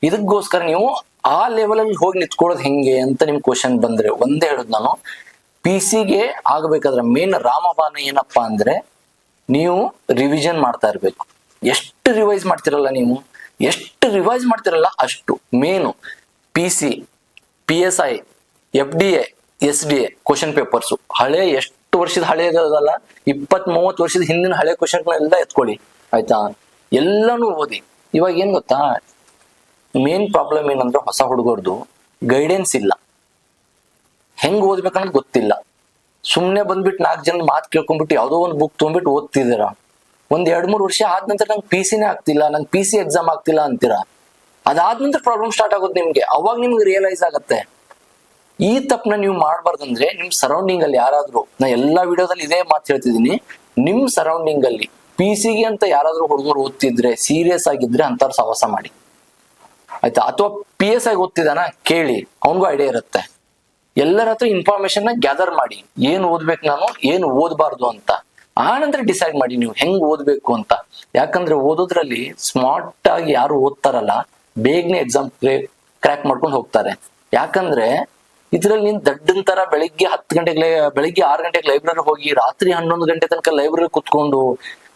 ಇದಕ್ಕೋಸ್ಕರ ನೀವು ಆ ಲೆವೆಲ್ ಅಲ್ಲಿ ಹೋಗಿ ನಿಂತ್ಕೊಳ್ಳೋದು ಹೆಂಗೆ ಅಂತ ನಿಮ್ ಕ್ವಶನ್ ಬಂದ್ರೆ ಒಂದೇ ಹೇಳುದು ನಾನು, PC ಗೆ ಆಗ್ಬೇಕಾದ್ರೆ ಮೇನ್ ರಾಮಬಾಣ ಏನಪ್ಪಾ ಅಂದ್ರೆ ನೀವು ರಿವಿಷನ್ ಮಾಡ್ತಾ ಇರ್ಬೇಕು. ಎಷ್ಟು ರಿವೈಸ್ ಮಾಡ್ತಿರಲ್ಲ ನೀವು, ಎಷ್ಟು ರಿವೈಸ್ ಮಾಡ್ತಿರಲ್ಲ ಅಷ್ಟು main. PC, PSI, FDA, SDA question papers ಹಳೆ ಎಷ್ಟು ವರ್ಷದ ಹಳೆಯದಲ್ಲ, 20-30 ವರ್ಷದ ಹಿಂದಿನ ಹಳೆ ಕ್ವಶನ್ ಎಲ್ಲ ಎತ್ಕೊಳ್ಳಿ ಆಯ್ತಾ, ಎಲ್ಲಾನು ಓದಿ. ಇವಾಗ ಏನ್ ಗೊತ್ತಾ, ಮೇನ್ ಪ್ರಾಬ್ಲಮ್ ಏನಂದ್ರೆ ಹೊಸ ಹುಡುಗರ್ದು ಗೈಡೆನ್ಸ್ ಇಲ್ಲ, ಹೆಂಗ್ ಓದ್ಬೇಕನ್ನೋದು ಗೊತ್ತಿಲ್ಲ. ಸುಮ್ನೆ ಬಂದ್ಬಿಟ್ಟು 4 ಜನ ಮಾತು ಕೇಳ್ಕೊಂಡ್ಬಿಟ್ಟು ಯಾವ್ದೋ ಒಂದು ಬುಕ್ ತೊಗೊಂಡ್ಬಿಟ್ಟು ಓದ್ತಿದ್ದೀರ. ಒಂದ್ 2-3 ವರ್ಷ ಆದ ನಂತರ ನಂಗೆ PC ಆಗ್ತಿಲ್ಲ, ನಂಗೆ PC ಎಕ್ಸಾಮ್ ಆಗ್ತಿಲ್ಲ ಅಂತೀರಾ. ಅದಾದ ನಂತರ ಪ್ರಾಬ್ಲಮ್ ಸ್ಟಾರ್ಟ್ ಆಗುತ್ತೆ ನಿಮ್ಗೆ. ಅವಾಗ ನಿಮ್ಗೆ ರಿಯಲೈಸ್ ಆಗತ್ತೆ. ಈ ತಪ್ಪನ್ನ ನೀವು ಮಾಡ್ಬಾರ್ದಂದ್ರೆ ನಿಮ್ ಸರೌಂಡಿಂಗ್ ಅಲ್ಲಿ ಯಾರಾದ್ರೂ, ನಾ ಎಲ್ಲಾ ವಿಡಿಯೋದಲ್ಲಿ ಇದೇ ಮಾತು ಹೇಳ್ತಿದ್ದೀನಿ, ನಿಮ್ ಸರೌಂಡಿಂಗ್ ಅಲ್ಲಿ PC ಗೆ ಅಂತ ಯಾರಾದ್ರೂ ಹುಡುಗರು ಓದ್ತಿದ್ರೆ, ಸೀರಿಯಸ್ ಆಗಿದ್ರೆ ಅಂತವ್ರ ಸಹವಾಸ ಮಾಡಿ ಆಯ್ತಾ. ಅಥವಾ PSI ಓದ್ತಿದಾನ ಕೇಳಿ, ಅವನಿಗೂ ಐಡಿಯಾ ಇರುತ್ತೆ. ಎಲ್ಲರ ಹತ್ರ ಇನ್ಫಾರ್ಮೇಶನ್ ನ ಗ್ಯಾದರ್ ಮಾಡಿ, ಏನ್ ಓದ್ಬೇಕು ನಾನು, ಏನ್ ಓದ್ಬಾರ್ದು ಅಂತ. ಆ ನಂತರ ಡಿಸೈಡ್ ಮಾಡಿ ನೀವು ಹೆಂಗ್ ಓದ್ಬೇಕು ಅಂತ. ಯಾಕಂದ್ರೆ ಓದೋದ್ರಲ್ಲಿ ಸ್ಮಾರ್ಟ್ ಆಗಿ ಯಾರು ಓದ್ತಾರಲ್ಲ ಬೇಗನೆ ಎಕ್ಸಾಮ್ ಕ್ರ್ಯಾಕ್ ಮಾಡ್ಕೊಂಡು ಹೋಗ್ತಾರೆ. ಯಾಕಂದ್ರೆ ಇದ್ರಲ್ಲಿ ನೀನ್ ದಡ್ಡನ್ ತರ ಬೆಳಿಗ್ಗೆ 6 ಗಂಟೆಗೆ ಲೈಬ್ರರಿ ಹೋಗಿ ರಾತ್ರಿ 11 ಗಂಟೆ ತನಕ ಲೈಬ್ರರಿ ಕುತ್ಕೊಂಡು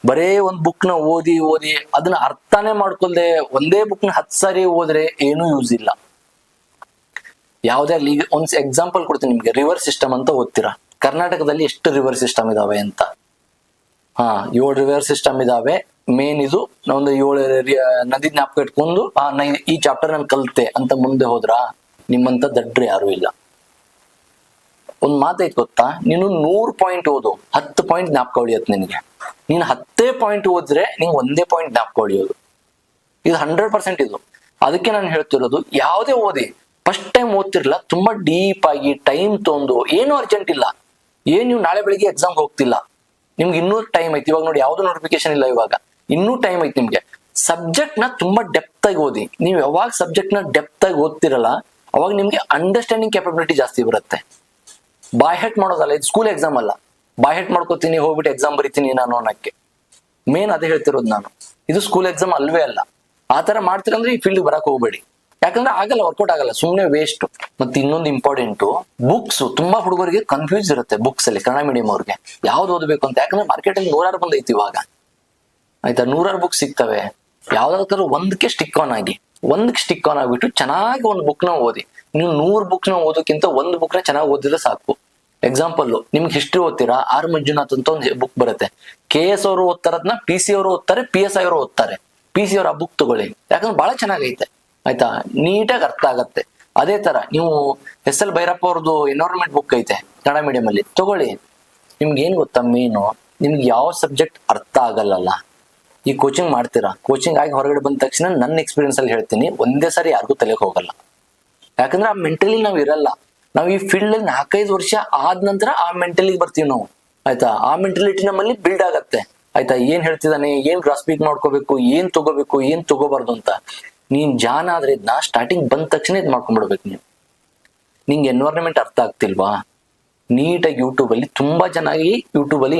ಬರೇ ಒಂದ್ ಬುಕ್ ನ ಓದಿ ಅದನ್ನ ಅರ್ಥನೇ ಮಾಡ್ಕೊಳ್ದೆ ಒಂದೇ ಬುಕ್ ನ 10 ಸಾರಿ ಓದ್ರೆ ಏನೂ ಯೂಸ್ ಇಲ್ಲ. ಯಾವ್ದೇ ಒಂದ್ ಎಕ್ಸಾಂಪಲ್ ಕೊಡ್ತೀನಿ ನಿಮ್ಗೆ. ರಿವರ್ ಸಿಸ್ಟಮ್ ಅಂತ ಓದ್ತೀರಾ. ಕರ್ನಾಟಕದಲ್ಲಿ ಎಷ್ಟು ರಿವರ್ ಸಿಸ್ಟಮ್ ಇದಾವೆ ಅಂತ? 7 ರಿವರ್ ಸಿಸ್ಟಮ್ ಇದಾವೆ. ಮೇನ್ ಇದು ಒಂದು 7 ನದಿ ಜ್ಞಾಪಕ ಇಟ್ಕೊಂಡು ಈ ಚಾಪ್ಟರ್ ನಾನು ಕಲಿತೆ ಅಂತ ಮುಂದೆ ಹೋದ್ರ ನಿಮ್ಮಂತ ದಡ್ಡ್ರು ಯಾರು ಇಲ್ಲ. ಒಂದ್ ಮಾತೈತ್ ಗೊತ್ತಾ, ನೀನು 100 ಪಾಯಿಂಟ್ ಓದು, 10 ಪಾಯಿಂಟ್ ಜ್ಞಾಪಕ ಉಳಿಯತ್ ನಿನ್ಗೆ. ನೀನ್ 10 ಪಾಯಿಂಟ್ ಓದಿದ್ರೆ ನಿಂಗೆ 1 ಪಾಯಿಂಟ್ ಜ್ಞಾಪಕ ಉಳಿಯೋದು. ಇದು 100% ಇದು. ಅದಕ್ಕೆ ನಾನು ಹೇಳ್ತಿರೋದು, ಯಾವುದೇ ಓದಿ ಫಸ್ಟ್ ಟೈಮ್ ಓದ್ತಿರ್ಲ, ತುಂಬಾ ಡೀಪ್ ಆಗಿ ಟೈಮ್ ತೊಂದು, ಏನು ಅರ್ಜೆಂಟ್ ಇಲ್ಲ. ನೀವು ನಾಳೆ ಬೆಳಿಗ್ಗೆ ಎಕ್ಸಾಮ್ ಹೋಗ್ತಿಲ್ಲ, ನಿಮ್ಗೆ ಇನ್ನೂ ಟೈಮ್ ಐತಿ. ಇವಾಗ ನೋಡಿ ಯಾವ್ದು ನೋಟಿಫಿಕೇಶನ್ ಇಲ್ಲ, ಇವಾಗ ಇನ್ನೂ ಟೈಮ್ ಐತಿ ನಿಮ್ಗೆ. ಸಬ್ಜೆಕ್ಟ್ ನ ತುಂಬಾ ಡೆಪ್ತ್ ಆಗಿ ಓದಿ. ನೀವು ಯಾವಾಗ ಸಬ್ಜೆಕ್ಟ್ ನ ಡೆಪ್ತ್ ಆಗಿ ಓದ್ತಿರಲ್ಲ ಅವಾಗ ನಿಮ್ಗೆ ಅಂಡರ್ಸ್ಟ್ಯಾಂಡಿಂಗ್ ಕ್ಯಾಪಬಿಲಿಟಿ ಜಾಸ್ತಿ ಬರುತ್ತೆ. ಬಾಯ್ ಹೆಟ್ ಮಾಡೋದಲ್ಲ, ಇದು ಸ್ಕೂಲ್ ಎಕ್ಸಾಮ್ ಅಲ್ಲ. ಬಾಯ್ ಹೆಟ್ ಮಾಡ್ಕೋತೀನಿ ಹೋಗ್ಬಿಟ್ಟು ಎಕ್ಸಾಮ್ ಬರೀತೀನಿ ನಾನು ಅನ್ನಕ್ಕೆ. ಮೇನ್ ಅದೇ ಹೇಳ್ತಿರೋದು ನಾನು, ಇದು ಸ್ಕೂಲ್ ಎಕ್ಸಾಮ್ ಅಲ್ವೇ ಅಲ್ಲ. ಆತರ ಮಾಡ್ತೀರಂದ್ರೆ ಈ ಫೀಲ್ಡ್ ಬರಕ್ ಹೋಗ್ಬೇಡಿ. ಯಾಕಂದ್ರೆ ಆಗಲ್ಲ, ವರ್ಕೌಟ್ ಆಗಲ್ಲ, ಸುಮ್ನೆ ವೇಸ್ಟ್. ಮತ್ತೆ ಇನ್ನೊಂದು ಇಂಪಾರ್ಟೆಂಟು, ಬುಕ್ಸ್. ತುಂಬಾ ಹುಡುಗರಿಗೆ ಕನ್ಫ್ಯೂಸ್ ಇರುತ್ತೆ ಬುಕ್ಸ್ ಅಲ್ಲಿ, ಕನ್ನಡ ಮೀಡಿಯಂ ಅವ್ರಿಗೆ ಯಾವ್ದು ಓದಬೇಕು ಅಂತ. ಯಾಕಂದ್ರೆ ಮಾರ್ಕೆಟ್ ಅಲ್ಲಿ 100 ಬಂದೈತಿ ಇವಾಗ ಆಯ್ತಾ, 100 ಬುಕ್ ಸಿಗ್ತವೆ. ಯಾವ್ದಾದ್ರು ಒಂದಕ್ಕೆ ಸ್ಟಿಕ್ ಆನ್ ಆಗ್ಬಿಟ್ಟು ಚೆನ್ನಾಗಿ ಒಂದು ಬುಕ್ ನ ಓದಿ. ನೀವು 100 ಬುಕ್ ನ ಓದೋಕ್ಕಿಂತ ಒಂದು ಬುಕ್ ನ ಚೆನ್ನಾಗಿ ಓದಿದ್ರೆ ಸಾಕು. ಎಕ್ಸಾಂಪಲ್, ನಿಮ್ಗೆ ಹಿಸ್ಟ್ರಿ ಓದ್ತೀರಾ, ಆರ್ ಮಂಜುನಾಥ್ ಅಂತ ಒಂದು ಬುಕ್ ಬರುತ್ತೆ. KS ಅವರು ಓದ್ತಾರದ್ನ PC ಅವರು ಓದ್ತಾರೆ, PSI ಅವರು ಓದ್ತಾರೆ. PC ಅವ್ರ ಆ ಬುಕ್ ತಗೊಳ್ಳಿ, ಯಾಕಂದ್ರೆ ಬಹಳ ಚೆನ್ನಾಗೈತೆ ಆಯ್ತಾ, ನೀಟಾಗಿ ಅರ್ಥ ಆಗತ್ತೆ. ಅದೇ ತರ ನೀವು SL ಭೈರಪ್ಪ ಅವ್ರದ್ದು ಎನ್ವೈರನ್ಮೆಂಟ್ ಬುಕ್ ಐತೆ ಕನ್ನಡ ಮೀಡಿಯಂ ಅಲ್ಲಿ, ತಗೊಳ್ಳಿ. ನಿಮ್ಗೆ ಏನ್ ಗೊತ್ತಾ, ಮೇನು ನಿಮ್ಗೆ ಯಾವ ಸಬ್ಜೆಕ್ಟ್ ಅರ್ಥ ಆಗಲ್ಲ, ಈ ಕೋಚಿಂಗ್ ಮಾಡ್ತೀರಾ, ಕೋಚಿಂಗ್ ಆಗಿ ಹೊರಗಡೆ ಬಂದ ತಕ್ಷಣ ನನ್ನ ಎಕ್ಸ್ಪೀರಿಯನ್ಸ್ ಅಲ್ಲಿ ಹೇಳ್ತೀನಿ, ಒಂದೇ ಸಾರಿ ಯಾರಿಗೂ ತಲೆಗೆ ಹೋಗಲ್ಲ. ಯಾಕಂದ್ರೆ ಆ ಮೆಂಟಲಿ ನಾವ್ ಇರಲ್ಲ. ನಾವ್ ಈ ಫೀಲ್ಡ್ ಅಲ್ಲಿ 4-5 ವರ್ಷ ಆದ ನಂತರ ಆ ಮೆಂಟಲಿಗೆ ಬರ್ತೀವಿ ನಾವು ಆಯ್ತಾ. ಆ ಮೆಂಟಲಿಟಿ ನಮ್ಮಲ್ಲಿ ಬಿಲ್ಡ್ ಆಗತ್ತೆ ಆಯ್ತಾ. ಏನ್ ಹೇಳ್ತಿದ್ದಾನೆ, ಏನ್ ಗ್ರಾಸ್ಪಿಕ್ ಮಾಡ್ಕೋಬೇಕು, ಏನ್ ತಗೋಬೇಕು, ಏನ್ ತಗೋಬಾರ್ದು ಅಂತ. ನೀನ್ ಜಾನ ಆದ್ರೆ ಇದನ್ನ ಸ್ಟಾರ್ಟಿಂಗ್ ಬಂದ ತಕ್ಷಣ ಇದ್ ಮಾಡ್ಕೊಂಡ್ಬಿಡ್ಬೇಕು. ನಿಂಗೆ ಎನ್ವೈರನ್ಮೆಂಟ್ ಅರ್ಥ ಆಗ್ತಿಲ್ವಾ, ನೀಟಾಗಿ ಯೂಟ್ಯೂಬ್ ಅಲ್ಲಿ ತುಂಬಾ ಚೆನ್ನಾಗಿ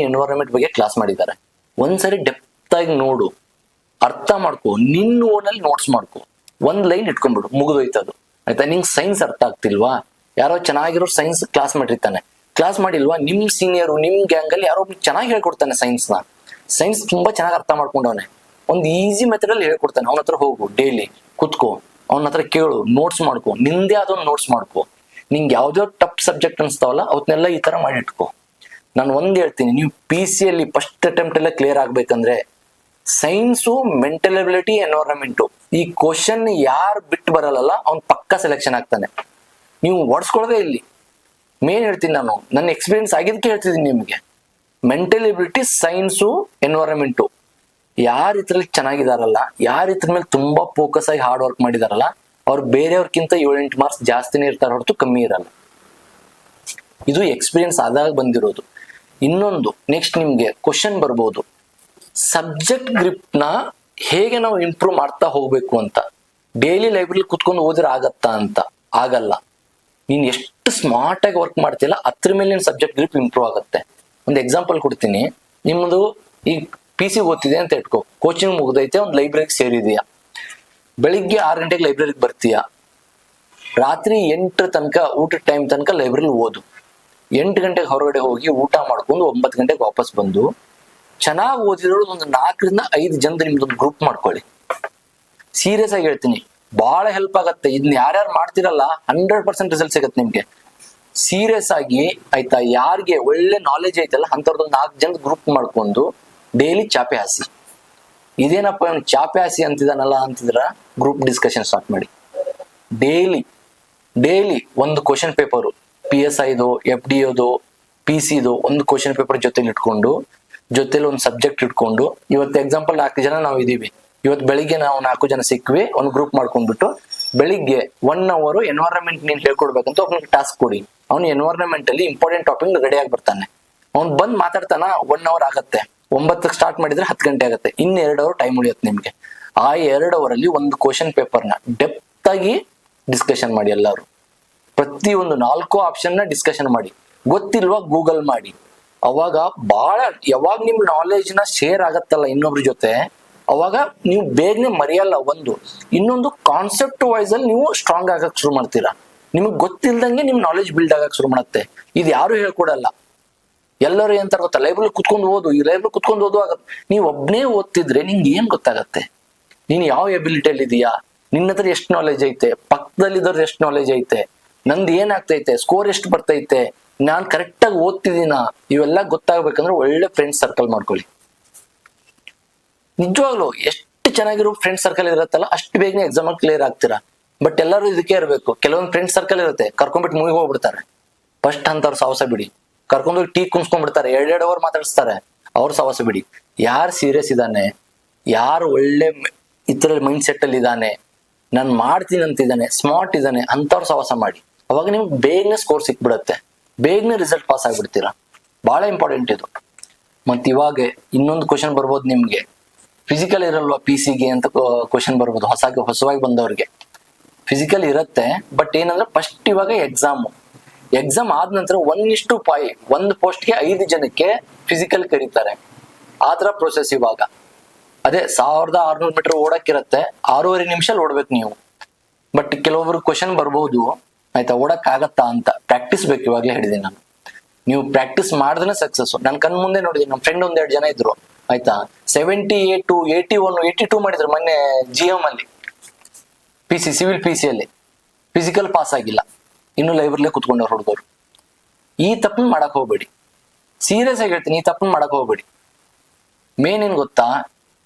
ಎನ್ವೈರನ್ಮೆಂಟ್ ಬಗ್ಗೆ ಕ್ಲಾಸ್ ಮಾಡಿದ್ದಾರೆ. ಒಂದ್ಸರಿ ಡೆಪ್ತ್ ಆಗಿ ನೋಡು, ಅರ್ಥ ಮಾಡ್ಕೊ, ನಿನ್ನ ಓನಲ್ಲಿ ನೋಟ್ಸ್ ಮಾಡ್ಕೊ, ಒಂದ್ ಲೈನ್ ಇಟ್ಕೊಂಡ್ಬಿಡು, ಮುಗಿದೋಯ್ತದು ಆಯ್ತಾ. ನಿಂಗೆ ಸೈನ್ಸ್ ಅರ್ಥ ಆಗ್ತಿಲ್ವಾ, ಯಾರೋ ಚೆನ್ನಾಗಿರೋ ಸೈನ್ಸ್ ಕ್ಲಾಸ್ ಮಾಡಿಲ್ವಾ, ನಿಮ್ ಸೀನಿಯರು ನಿಮ್ ಗ್ಯಾಂಗ್ ಅಲ್ಲಿ ಯಾರೋ ಚೆನ್ನಾಗಿ ಹೇಳ್ಕೊಡ್ತಾನೆ ಸೈನ್ಸ್ ತುಂಬಾ ಚೆನ್ನಾಗಿ ಅರ್ಥ ಮಾಡ್ಕೊಂಡವನೆ, ಒಂದು ಈಸಿ ಮೆಥಡ್ ಅಲ್ಲಿ ಹೇಳ್ಕೊಡ್ತಾನೆ. ಅವನ ಹತ್ರ ಹೋಗು, ಡೈಲಿ ಕುತ್ಕೋ, ಅವನ ಹತ್ರ ಕೇಳು, ನೋಟ್ಸ್ ಮಾಡ್ಕೊ, ನಿಂದೇ ಅದೊಂದು ನೋಟ್ಸ್ ಮಾಡ್ಕೊ. ನಿಂಗೆ ಯಾವ್ದೋ ಟಫ್ ಸಬ್ಜೆಕ್ಟ್ ಅನ್ಸ್ತಾವಲ್ಲ ಅವತ್ನೆಲ್ಲ ಈ ತರ ಮಾಡಿ ಇಟ್ಕೋ. ನಾನು ಒಂದ್ ಹೇಳ್ತೀನಿ, ನೀವು PC ಅಲ್ಲಿ ಫಸ್ಟ್ ಅಟೆಂಪ್ಟ್ ಎಲ್ಲ ಕ್ಲಿಯರ್ ಆಗ್ಬೇಕಂದ್ರೆ ಸೈನ್ಸು, ಮೆಂಟಲ್ ಎಬಿಲಿಟಿ, ಎನ್ವೈರನ್ಮೆಂಟು, ಈ ಕ್ವಶನ್ ಯಾರು ಬಿಟ್ಟು ಬರಲ್ಲ ಅವ್ನ್ ಪಕ್ಕ ಸೆಲೆಕ್ಷನ್ ಆಗ್ತಾನೆ. ನೀವು ಓಡಿಸ್ಕೊಳ್ಳೋದೇ ಇಲ್ಲಿ. ಮೇನ್ ಹೇಳ್ತೀನಿ ನಾನು, ನನ್ನ ಎಕ್ಸ್ಪೀರಿಯನ್ಸ್ ಆಗಿದ್ದಕ್ಕೆ ಹೇಳ್ತಿದ್ದೀನಿ ನಿಮ್ಗೆ. ಮೆಂಟಲ್ ಎಬಿಲಿಟಿ, ಸೈನ್ಸು, ಎನ್ವೈರನ್ಮೆಂಟು, ಯಾರು ಇದ್ರಲ್ಲಿ ಚೆನ್ನಾಗಿದಾರಲ್ಲ, ಯಾರು ಇದ್ರ ಮೇಲೆ ತುಂಬಾ ಫೋಕಸ್ ಆಗಿ ಹಾರ್ಡ್ ವರ್ಕ್ ಮಾಡಿದಾರಲ್ಲ, ಅವ್ರು ಬೇರೆಯವ್ರಕ್ಕಿಂತ 7-8 ಮಾರ್ಕ್ಸ್ ಜಾಸ್ತಿನೇ ಇರ್ತಾರೆ ಹೊರತು ಕಮ್ಮಿ ಇರಲ್ಲ. ಇದು ಎಕ್ಸ್ಪೀರಿಯನ್ಸ್ ಆದಾಗ ಬಂದಿರೋದು. ಇನ್ನೊಂದು, ನೆಕ್ಸ್ಟ್ ನಿಮ್ಗೆ ಕ್ವಶನ್ ಬರ್ಬೋದು, ಸಬ್ಜೆಕ್ಟ್ ಗ್ರಿಪ್ ನ ಹೇಗೆ ನಾವು ಇಂಪ್ರೂವ್ ಮಾಡ್ತಾ ಹೋಗ್ಬೇಕು ಅಂತ. ಡೈಲಿ ಲೈಬ್ರರಿ ಕುತ್ಕೊಂಡು ಓದಿದ್ರೆ ಆಗತ್ತಾ ಅಂತ? ಆಗಲ್ಲ. ನೀನ್ ಎಷ್ಟು ಸ್ಮಾರ್ಟ್ ಆಗಿ ವರ್ಕ್ ಮಾಡ್ತಿಲ್ಲ ಅದ್ರ ಮೇಲೆ ನಿನ್ ಸಬ್ಜೆಕ್ಟ್ ಗ್ರಿಪ್ ಇಂಪ್ರೂವ್ ಆಗುತ್ತೆ. ಒಂದು ಎಕ್ಸಾಂಪಲ್ ಕೊಡ್ತೀನಿ. ನಿಮ್ದು ಈಗ PC ಓದ್ತಿದೆ ಅಂತ ಇಟ್ಕೋ, ಕೋಚಿಂಗ್ ಮುಗ್ದೈತೆ, ಒಂದು ಲೈಬ್ರರಿಗೆ ಸೇರಿದೀಯಾ, ಬೆಳಿಗ್ಗೆ 6 ಗಂಟೆಗೆ ಲೈಬ್ರರಿಗೆ ಬರ್ತೀಯಾ, ರಾತ್ರಿ 8 ತನಕ ಊಟದ ಟೈಮ್ ತನಕ ಲೈಬ್ರರಿ ಓದು, 8 ಗಂಟೆಗೆ ಹೊರಗಡೆ ಹೋಗಿ ಊಟ ಮಾಡ್ಕೊಂಡು 9 ಗಂಟೆಗೆ ವಾಪಸ್ ಬಂದು ಚೆನ್ನಾಗಿ ಓದಿರೋದು ಒಂದು 4 ರಿಂದ 5 ಜನದ ನಿಮ್ದೊಂದು ಗ್ರೂಪ್ ಮಾಡ್ಕೊಳ್ಳಿ. ಸೀರಿಯಸ್ ಆಗಿ ಹೇಳ್ತೀನಿ, ಬಹಳ ಹೆಲ್ಪ್ ಆಗತ್ತೆ. ಇದನ್ನ ಯಾರ್ಯಾರು ಮಾಡ್ತಿರಲ್ಲ 100% ರಿಸಲ್ಟ್ ಸಿಗತ್ತೆ ನಿಮ್ಗೆ. ಸೀರಿಯಸ್ ಆಗಿ ಆಯ್ತಾ, ಯಾರಿಗೆ ಒಳ್ಳೆ ನಾಲೆಜ್ ಐತಲ್ಲ ಅಂತವ್ರದ್ದು 4 ಜನದ ಗ್ರೂಪ್ ಮಾಡ್ಕೊಂಡು ಡೈಲಿ ಚಾಪೆ ಹಾಸಿ. ಇದೇನಪ್ಪ ಚಾಪೆ ಹಾಸಿ ಅಂತಿದಾನಲ್ಲ ಅಂತಿದ್ರ, ಗ್ರೂಪ್ ಡಿಸ್ಕಷನ್ ಸ್ಟಾರ್ಟ್ ಮಾಡಿ. ಡೈಲಿ ಒಂದು ಕ್ವಶನ್ ಪೇಪರು PSIದು, FDOದು, PC-ದು ಒಂದು ಕ್ವಶನ್ ಪೇಪರ್ ಜೊತೆಲಿ ಇಟ್ಕೊಂಡು, ಜೊತೆಲಿ ಒಂದು ಸಬ್ಜೆಕ್ಟ್ ಇಟ್ಕೊಂಡು, ಇವತ್ತು ಎಕ್ಸಾಂಪಲ್ 4 ಜನ ನಾವು ಇದೀವಿ, ಇವತ್ತು ಬೆಳಿಗ್ಗೆ ನಾವು 4 ಜನ ಸಿಕ್ವಿ, ಒಂದು ಗ್ರೂಪ್ ಮಾಡ್ಕೊಂಡ್ಬಿಟ್ಟು ಬೆಳಿಗ್ಗೆ 1 hour ಎನ್ವೈರನ್ಮೆಂಟ್ ನೀನ್ ಹೇಳ್ಕೊಡ್ಬೇಕಂತ ಒಬ್ಬನಿಗೆ ಟಾಸ್ಕ್ ಕೊಡಿ. ಅವ್ನು ಎನ್ವೈರನ್ಮೆಂಟ್ ಅಲ್ಲಿ ಇಂಪಾರ್ಟೆಂಟ್ ಟಾಪಿಕ್ ರೆಡಿ ಆಗಿ ಬರ್ತಾನೆ. ಅವ್ನು ಬಂದ್ ಮಾತಾಡ್ತಾನ, 1 hour ಆಗತ್ತೆ. 9ಕ್ಕೆ ಸ್ಟಾರ್ಟ್ ಮಾಡಿದ್ರೆ 10 ಗಂಟೆ ಆಗುತ್ತೆ. ಇನ್ನು 2 hour ಟೈಮ್ ಉಳಿಯುತ್ತೆ ನಿಮ್ಗೆ. ಆ 2 hour ಅಲ್ಲಿ ಒಂದು ಕ್ವಶನ್ ಪೇಪರ್ನ ಡೆಪ್ತ್ ಆಗಿ ಡಿಸ್ಕಷನ್ ಮಾಡಿ. ಎಲ್ಲರೂ ಪ್ರತಿಯೊಂದು 4 ಆಪ್ಷನ್ ನ ಡಿಸ್ಕಷನ್ ಮಾಡಿ. ಗೊತ್ತಿಲ್ವಾ ಗೂಗಲ್ ಮಾಡಿ. ಅವಾಗ ಬಹಳ ಯಾವಾಗ ನಿಮ್ ನಾಲೆಜ್ ನ ಶೇರ್ ಆಗತ್ತಲ್ಲ ಇನ್ನೊಬ್ರ ಜೊತೆ, ಅವಾಗ ನೀವು ಬೇಗನೆ ಮರೆಯಲ್ಲ. ಇನ್ನೊಂದು ಕಾನ್ಸೆಪ್ಟ್ ವೈಸ್ ಅಲ್ಲಿ ನೀವು ಸ್ಟ್ರಾಂಗ್ ಆಗಕ್ ಶುರು ಮಾಡ್ತೀರಾ. ನಿಮಗ್ ಗೊತ್ತಿಲ್ದಂಗೆ ನಿಮ್ ನಾಲೆಜ್ ಬಿಲ್ಡ್ ಆಗಕ್ ಶುರು ಮಾಡುತ್ತೆ. ಇದು ಯಾರು ಹೇಳ್ಕೊಡಲ್ಲ. ಎಲ್ಲರೂ ಏನ್ ಗೊತ್ತಾ, ಲೈಬ್ರರಿ ಕುತ್ಕೊಂಡು ಓದು, ಈ ಲೈಬ್ರರಿ ಕುತ್ಕೊಂಡು ಓದು ಆಗತ್ತೆ. ನೀವ್ ಒಬ್ನೇ ಓದ್ತಿದ್ರೆ ನಿಂಗೆ ಏನ್ ಗೊತ್ತಾಗತ್ತೆ? ನೀನ್ ಯಾವ ಎಬಿಲಿಟಿಯಲ್ಲಿ ಇದೀಯಾ, ನಿನ್ನ ಹತ್ರ ಎಷ್ಟು ನಾಲೆಜ್ ಐತೆ, ಪಕ್ಕದಲ್ಲಿದ್ದವ್ರ ಎಷ್ಟು ನಾಲೆಜ್ ಐತೆ, ನಂದು ಏನಾಗ್ತೈತೆ, ಸ್ಕೋರ್ ಎಷ್ಟು ಬರ್ತೈತೆ, ನಾನ್ ಕರೆಕ್ಟ್ ಆಗಿ ಓದ್ತಿದ್ದೀನ, ಇವೆಲ್ಲ ಗೊತ್ತಾಗ್ಬೇಕಂದ್ರೆ ಒಳ್ಳೆ ಫ್ರೆಂಡ್ಸ್ ಸರ್ಕಲ್ ಮಾಡ್ಕೊಳ್ಳಿ. ನಿಜವಾಗ್ಲು ಎಷ್ಟು ಚೆನ್ನಾಗಿರೋ ಫ್ರೆಂಡ್ ಸರ್ಕಲ್ ಇರತ್ತಲ್ಲ, ಅಷ್ಟು ಬೇಗನೆ ಎಕ್ಸಾಮ್ ಕ್ಲಿಯರ್ ಆಗ್ತೀರಾ. ಬಟ್ ಎಲ್ಲರೂ ಇದಕ್ಕೆ ಇರಬೇಕು. ಕೆಲವೊಂದು ಫ್ರೆಂಡ್ ಸರ್ಕಲ್ ಇರುತ್ತೆ, ಕರ್ಕೊಂಡ್ಬಿಟ್ಟು ಮೂವಿಗೆ ಹೋಗ್ಬಿಡ್ತಾರೆ. ಫಸ್ಟ್ ಅಂತವ್ರು ಸಾಹಸ ಬಿಡಿ. ಕರ್ಕೊಂಡೋಗಿ ಟೀ ಕುನ್ಸ್ಕೊಂಡ್ಬಿಡ್ತಾರೆ, 2 hour ಮಾತಾಡಿಸ್ತಾರೆ. ಅವ್ರ ಸಾಹಸ ಬಿಡಿ. ಯಾರು ಸೀರಿಯಸ್ ಇದ್ದಾನೆ, ಯಾರು ಒಳ್ಳೆ ಇತರಲ್ಲಿ ಮೈಂಡ್ ಸೆಟ್ ಅಲ್ಲಿ ಇದ್ದಾನೆ, ನಾನು ಮಾಡ್ತೀನಿ ಅಂತಿದ್ದಾನೆ, ಸ್ಮಾರ್ಟ್ ಇದ್ದಾನೆ, ಅಂತವ್ರ ಸಾಹಸ ಮಾಡಿ. ಅವಾಗ ನಿಮ್ಗೆ ಬೇಗನೆ ಸ್ಕೋರ್ ಸಿಕ್ಬಿಡತ್ತೆ, ಬೇಗನೆ ರಿಸಲ್ಟ್ ಪಾಸ್ ಆಗ್ಬಿಡ್ತೀರಾ. ಬಹಳ ಇಂಪಾರ್ಟೆಂಟ್ ಇದು. ಮತ್ ಇವಾಗ ಇನ್ನೊಂದು ಕ್ವಶನ್ ಬರ್ಬೋದು ನಿಮ್ಗೆ, ಫಿಸಿಕಲ್ ಇರಲ್ವಾ PC-ಗೆ ಅಂತ ಕ್ವಶನ್ ಬರ್ಬೋದು. ಹೊಸವಾಗಿ ಬಂದವ್ರಿಗೆ ಫಿಸಿಕಲ್ ಇರುತ್ತೆ. ಬಟ್ ಏನಂದ್ರೆ ಫಸ್ಟ್ ಇವಾಗ ಎಕ್ಸಾಮ್ ಆದ ನಂತರ 1:5 ಒಂದು ಪೋಸ್ಟ್ಗೆ 5 ಜನಕ್ಕೆ ಫಿಸಿಕಲ್ ಕರೀತಾರೆ. ಆತರ ಪ್ರೊಸೆಸ್ ಇವಾಗ. ಅದೇ 1600 ಮೀಟರ್ ಓಡಕ್ಕಿರತ್ತೆ, 6.5 ನಿಮಿಷ ಓಡ್ಬೇಕು ನೀವು. ಬಟ್ ಕೆಲವೊಬ್ರು ಕ್ವಶನ್ ಬರ್ಬೋದು, ಆಯ್ತಾ, ಓಡಕ್ ಆಗತ್ತಾ ಅಂತ. ಪ್ರಾಕ್ಟೀಸ್ ಬೇಕು. ಇವಾಗ್ಲೇ ಹೇಳಿದೀನಿ ನಾನು, ನೀವು ಪ್ರಾಕ್ಟೀಸ್ ಮಾಡಿದ್ರೆ ಸಕ್ಸಸ್. ನನ್ ಕಣ್ ಮುಂದೆ ನೋಡಿದೀನಿ, ನಮ್ಮ ಫ್ರೆಂಡ್ 1-2 ಜನ ಇದ್ರು, ಆಯ್ತಾ, 78, 81, 82 ಮಾಡಿದ್ರು ಮೊನ್ನೆ GM ಅಲ್ಲಿ. ಸಿವಿಲ್ PC ಅಲ್ಲಿ ಫಿಸಿಕಲ್ ಪಾಸ್ ಆಗಿಲ್ಲ, ಇನ್ನು ಲೈಬ್ರರಿಲೇ ಕುತ್ಕೊಂಡವ್ರು ಹುಡುಗರು. ಈ ತಪ್ಪನ್ ಮಾಡಕ್ ಹೋಗ್ಬೇಡಿ. ಸೀರಿಯಸ್ ಆಗಿ ಹೇಳ್ತೀನಿ, ಈ ತಪ್ಪನ್ ಮಾಡಕ್ ಹೋಗ್ಬೇಡಿ. ಮೇನ್ ಏನ್ ಗೊತ್ತಾ,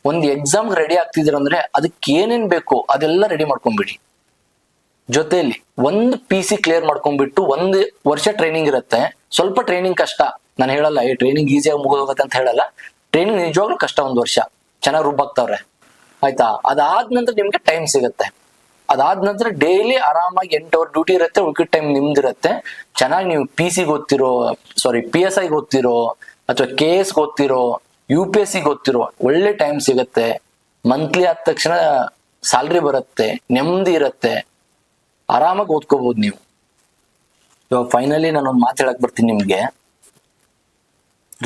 ಒಂದ್ ಎಕ್ಸಾಮ್ ರೆಡಿ ಆಗ್ತಿದ್ರ ಅಂದ್ರೆ ಅದಕ್ಕೆ ಏನೇನ್ ಬೇಕು ಅದೆಲ್ಲ ರೆಡಿ ಮಾಡ್ಕೊಂಡ್ಬಿಡಿ. ಜೊತೆಯಲ್ಲಿ ಒಂದು PC ಕ್ಲಿಯರ್ ಮಾಡ್ಕೊಂಡ್ಬಿಟ್ಟು 1 ವರ್ಷ ಟ್ರೈನಿಂಗ್ ಇರುತ್ತೆ. ಸ್ವಲ್ಪ ಟ್ರೈನಿಂಗ್ ಕಷ್ಟ, ನಾನು ಹೇಳಲ್ಲ ಈ ಟ್ರೈನಿಂಗ್ ಈಸಿಯಾಗಿ ಮುಗಿದೋಗತ್ತೆ ಅಂತ ಹೇಳಲ್ಲ. ಟ್ರೈನಿಂಗ್ ನಿಜವಾಗ್ಲೂ ಕಷ್ಟ. 1 ವರ್ಷ ಚೆನ್ನಾಗಿ ರುಬ್ಬಾಗ್ತಾವ್ರೆ, ಆಯ್ತಾ. ಅದಾದ ನಂತರ ನಿಮ್ಗೆ ಟೈಮ್ ಸಿಗುತ್ತೆ. ಅದಾದ ನಂತರ ಡೈಲಿ ಆರಾಮಾಗಿ 8 hour ಡ್ಯೂಟಿ ಇರುತ್ತೆ, ಉಳ್ಕಿದ ಟೈಮ್ ನಿಮ್ದಿರುತ್ತೆ. ಚೆನ್ನಾಗಿ ನೀವು PSI ಓದ್ತಿರೋ ಅಥವಾ KS ಓದ್ತಿರೋ, UPSC ಓದ್ತಿರೋ, ಒಳ್ಳೆ ಟೈಮ್ ಸಿಗುತ್ತೆ. ಮಂತ್ಲಿ ಆದ ತಕ್ಷಣ ಸ್ಯಾಲ್ರಿ ಬರುತ್ತೆ, ನೆಮ್ಮದಿ ಇರುತ್ತೆ, ಆರಾಮಾಗಿ ಓದ್ಕೋಬಹುದು ನೀವು. ಇವಾಗ ಫೈನಲಿ ನಾನೊಂದು ಮಾತು ಹೇಳಕ್ ಬರ್ತೀನಿ ನಿಮ್ಗೆ.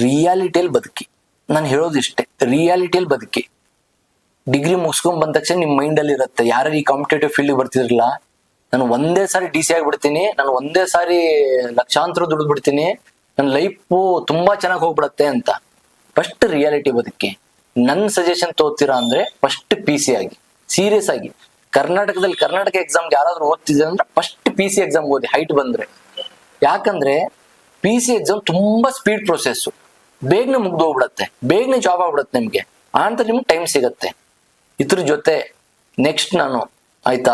ರಿಯಾಲಿಟಿಯಲ್ಲಿ ಬದುಕಿ. ನಾನು ಹೇಳೋದಿಷ್ಟೇ, ರಿಯಾಲಿಟಿಯಲ್ಲಿ ಬದುಕಿ. ಡಿಗ್ರಿ ಮುಗಿಸ್ಕೊಂಡ್ ಬಂದ ತಕ್ಷಣ ನಿಮ್ ಮೈಂಡ್ ಅಲ್ಲಿ ಇರುತ್ತೆ, ಯಾರು ಈ ಕಾಂಪಿಟೇಟಿವ್ ಫೀಲ್ಡ್ ಬರ್ತಿದ್ರಲ್ಲ, ನಾನು ಒಂದೇ ಸಾರಿ DC ಆಗ್ಬಿಡ್ತೀನಿ, ನಾನು ಒಂದೇ ಸಾರಿ ಲಕ್ಷಾಂತರ ದುಡ್ದು ಬಿಡ್ತೀನಿ, ನನ್ನ ಲೈಫು ತುಂಬಾ ಚೆನ್ನಾಗಿ ಹೋಗ್ಬಿಡತ್ತೆ ಅಂತ. ಫಸ್ಟ್ ರಿಯಾಲಿಟಿ ಬದುಕಿ. ನನ್ನ ಸಜೆಷನ್ ತೋತೀರಾ ಅಂದ್ರೆ ಫಸ್ಟ್ PC ಆಗಿ, ಸೀರಿಯಸ್ ಆಗಿ. ಕರ್ನಾಟಕ ಎಕ್ಸಾಮ್ಗೆ ಯಾರಾದ್ರೂ ಓದ್ತಿದ್ರೆ ಅಂದ್ರೆ ಫಸ್ಟ್ PC ಎಕ್ಸಾಮ್ ಓದಿ, ಹೈಟ್ ಬಂದ್ರೆ. ಯಾಕಂದ್ರೆ PC ಎಕ್ಸಾಮ್ ತುಂಬಾ ಸ್ಪೀಡ್ ಪ್ರೊಸೆಸ್, ಬೇಗನೆ ಮುಗ್ದೋಗ್ಬಿಡತ್ತೆ, ಬೇಗನೆ ಜಾಬ್ ಆಗ್ಬಿಡತ್ತೆ ನಿಮ್ಗೆ. ಆನಂತರ ನಿಮ್ಗೆ ಟೈಮ್ ಸಿಗತ್ತೆ. ಇದ್ರ ಜೊತೆ ನೆಕ್ಸ್ಟ್ ನಾನು, ಆಯ್ತಾ,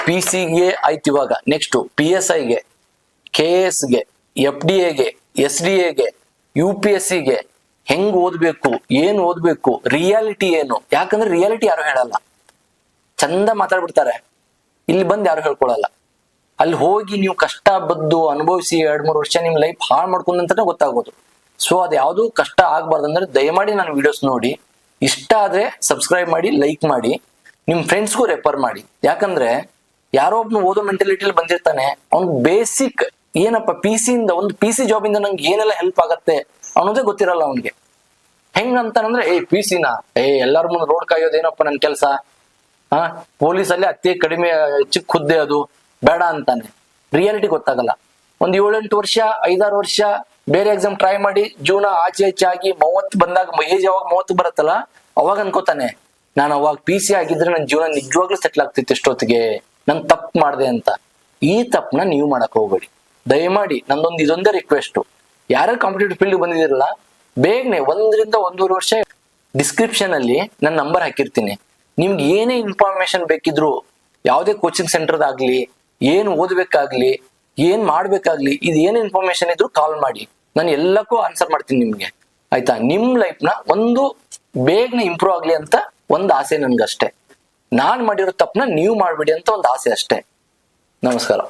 PC-ಗೆ ಆಯ್ತು, ಇವಾಗ ನೆಕ್ಸ್ಟ್ PSI-ಗೆ, KS-ಗೆ, FDA-ಗೆ, SDA-ಗೆ, UPSC-ಗೆ ಹೆಂಗ್ ಓದ್ಬೇಕು, ಏನ್ ಓದ್ಬೇಕು, ರಿಯಾಲಿಟಿ ಏನು. ಯಾಕಂದ್ರೆ ರಿಯಾಲಿಟಿ ಯಾರು ಹೇಳಲ್ಲ, ಚಂದ ಮಾತಾಡ್ಬಿಡ್ತಾರೆ, ಇಲ್ಲಿ ಬಂದು ಯಾರು ಹೇಳ್ಕೊಳಲ್ಲ. ಅಲ್ಲಿ ಹೋಗಿ ನೀವು ಕಷ್ಟ ಬದ್ದು ಅನುಭವಿಸಿ 2-3 ವರ್ಷ ನಿಮ್ ಲೈಫ್ ಹಾಳು ಮಾಡ್ಕೊಂಡಂತಾನೆ ಗೊತ್ತಾಗೋದು. ಸೊ ಅದು ಯಾವ್ದು ಕಷ್ಟ ಆಗ್ಬಾರ್ದಂದ್ರೆ ದಯಮಾಡಿ ನಾನು ವಿಡಿಯೋಸ್ ನೋಡಿ, ಇಷ್ಟ ಆದ್ರೆ ಸಬ್ಸ್ಕ್ರೈಬ್ ಮಾಡಿ, ಲೈಕ್ ಮಾಡಿ, ನಿಮ್ ಫ್ರೆಂಡ್ಸ್ಗೂ ರೆಫರ್ ಮಾಡಿ. ಯಾಕಂದ್ರೆ ಯಾರೋ ಒಬ್ನು ಓದೋ ಮೆಂಟಾಲಿಟಿಲಿ ಬಂದಿರ್ತಾನೆ, ಅವ್ನ್ ಬೇಸಿಕ್ ಏನಪ್ಪ ಒಂದು ಪಿ ಸಿ ಜಾಬ್ ಇಂದ ನಂಗೆ ಏನೆಲ್ಲ ಹೆಲ್ಪ್ ಆಗತ್ತೆ ಅನ್ನೋದೇ ಗೊತ್ತಿರಲ್ಲ ಅವನಿಗೆ. ಹೆಂಗಂತಾನಂದ್ರೆ ಪಿ ಸಿನ ಎಲ್ಲಾರ ಮುಂದೆ ರೋಡ್ ಕಾಯೋದೇನಪ್ಪ ನನ್ ಕೆಲ್ಸ, ಪೊಲೀಸಲ್ಲಿ ಅತಿ ಕಡಿಮೆ ಚಿಕ್ಕ ಹುದ್ದೆ ಅದು ಬೇಡ ಅಂತಾನೆ. ರಿಯಾಲಿಟಿ ಗೊತ್ತಾಗಲ್ಲ. ಒಂದ್ 7-8 ವರ್ಷ 5-6 ವರ್ಷ ಬೇರೆ ಎಕ್ಸಾಮ್ ಟ್ರೈ ಮಾಡಿ ಜೀವನ ಆಚೆ ಆಗಿ 30 ಬಂದಾಗ ಏಜ್ ಯಾವಾಗ 30 ಬರುತ್ತಲ್ಲ ಅವಾಗ ಅನ್ಕೋತಾನೆ, ನಾನು ಅವಾಗ ಪಿ ಸಿ ಆಗಿದ್ರೆ ನನ್ನ ಜೀವನ ನಿಜವಾಗ್ಲೂ ಸೆಟ್ಲ್ ಆಗ್ತಿತ್ತು ಎಷ್ಟೊತ್ತಿಗೆ, ನನ್ ತಪ್ಪು ಮಾಡಿದೆ ಅಂತ. ಈ ತಪ್ಪನ ನೀವು ಮಾಡಕ್ ಹೋಗ್ಬೇಡಿ ದಯಮಾಡಿ. ಇದೊಂದೇ ರಿಕ್ವೆಸ್ಟ್, ಯಾರು ಕಾಂಪಿಟೇಟಿವ್ ಫೀಲ್ಡ್ ಬಂದಿದಿರಲ್ಲ ಬೇಗನೆ 1 ರಿಂದ 1.5 ವರ್ಷ ಡಿಸ್ಕ್ರಿಪ್ಷನ್ ಅಲ್ಲಿ ನನ್ನ ನಂಬರ್ ಹಾಕಿರ್ತೀನಿ. ನಿಮ್ಗೆ ಏನೇ ಇನ್ಫಾರ್ಮೇಶನ್ ಬೇಕಿದ್ರು, ಯಾವುದೇ ಕೋಚಿಂಗ್ ಸೆಂಟರ್ ಆಗ್ಲಿ, ಏನ್ ಓದ್ಬೇಕಾಗ್ಲಿ, ಏನ್ ಮಾಡ್ಬೇಕಾಗ್ಲಿ, ಇದು ಏನ್ ಇನ್ಫಾರ್ಮೇಶನ್ ಇದ್ರು ಕಾಲ್ ಮಾಡಿ, ನಾನು ಎಲ್ಲಕ್ಕೂ ಆನ್ಸರ್ ಮಾಡ್ತೀನಿ ನಿಮ್ಗೆ. ಆಯ್ತಾ? ನಿಮ್ ಲೈಫ್ ನ ಬೇಗನೆ ಇಂಪ್ರೂವ್ ಆಗ್ಲಿ ಅಂತ ಒಂದು ಆಸೆ ನನ್ಗಷ್ಟೇ. ನಾನ್ ಮಾಡಿರೋ ತಪ್ಪನ ನೀವು ಮಾಡ್ಬೇಡಿ ಅಂತ ಒಂದು ಆಸೆ ಅಷ್ಟೇ. ನಮಸ್ಕಾರ.